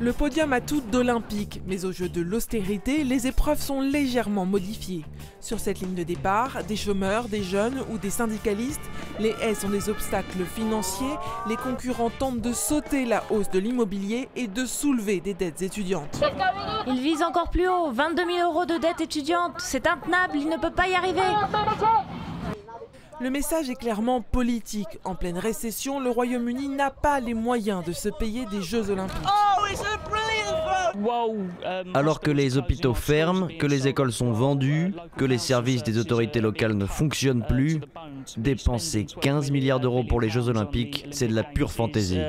Le podium a tout d'olympique, mais aux Jeux de l'austérité, les épreuves sont légèrement modifiées. Sur cette ligne de départ, des chômeurs, des jeunes ou des syndicalistes, les haies sont des obstacles financiers, les concurrents tentent de sauter la hausse de l'immobilier et de soulever des dettes étudiantes. Il vise encore plus haut, 22 000 € de dettes étudiantes, c'est intenable, il ne peut pas y arriver. Le message est clairement politique. En pleine récession, le Royaume-Uni n'a pas les moyens de se payer des Jeux Olympiques. Alors que les hôpitaux ferment, que les écoles sont vendues, que les services des autorités locales ne fonctionnent plus, dépenser 15 milliards d'euros pour les Jeux Olympiques, c'est de la pure fantaisie.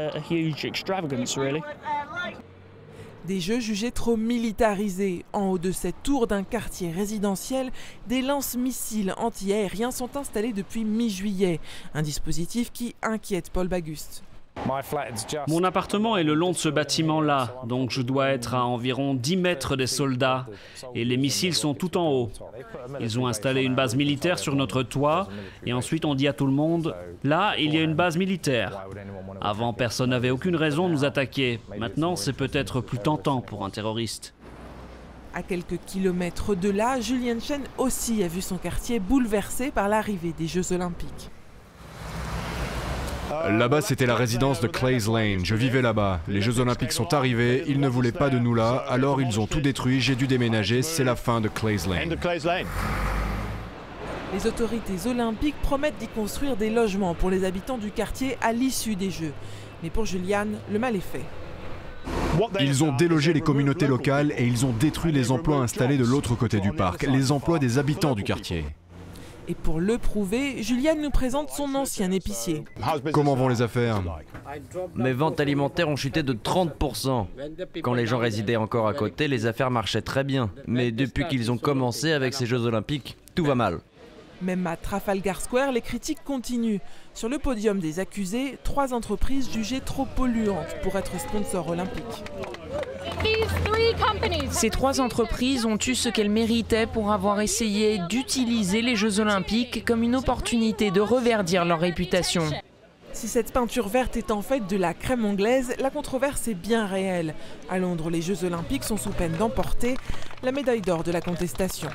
Des jeux jugés trop militarisés. En haut de cette tour d'un quartier résidentiel, des lance-missiles anti-aériens sont installés depuis mi-juillet. Un dispositif qui inquiète Paul Baguste. Mon appartement est le long de ce bâtiment-là, donc je dois être à environ 10 mètres des soldats. Et les missiles sont tout en haut. Ils ont installé une base militaire sur notre toit, et ensuite on dit à tout le monde, là, il y a une base militaire. Avant, personne n'avait aucune raison de nous attaquer. Maintenant, c'est peut-être plus tentant pour un terroriste. À quelques kilomètres de là, Julian Chen aussi a vu son quartier bouleversé par l'arrivée des Jeux Olympiques. Là-bas, c'était la résidence de Clays Lane. Je vivais là-bas. Les Jeux Olympiques sont arrivés, ils ne voulaient pas de nous là, alors ils ont tout détruit, j'ai dû déménager, c'est la fin de Clays Lane. Les autorités olympiques promettent d'y construire des logements pour les habitants du quartier à l'issue des Jeux. Mais pour Julian, le mal est fait. Ils ont délogé les communautés locales et ils ont détruit les emplois installés de l'autre côté du parc, les emplois des habitants du quartier. Et pour le prouver, Julian nous présente son ancien épicier. Comment vont les affaires? Mes ventes alimentaires ont chuté de 30%. Quand les gens résidaient encore à côté, les affaires marchaient très bien. Mais depuis qu'ils ont commencé avec ces Jeux Olympiques, tout va mal. Même à Trafalgar Square, les critiques continuent. Sur le podium des accusés, 3 entreprises jugées trop polluantes pour être sponsors olympiques. Ces 3 entreprises ont eu ce qu'elles méritaient pour avoir essayé d'utiliser les Jeux Olympiques comme une opportunité de reverdir leur réputation. Si cette peinture verte est en fait de la crème anglaise, la controverse est bien réelle. À Londres, les Jeux Olympiques sont sous peine d'emporter la médaille d'or de la contestation.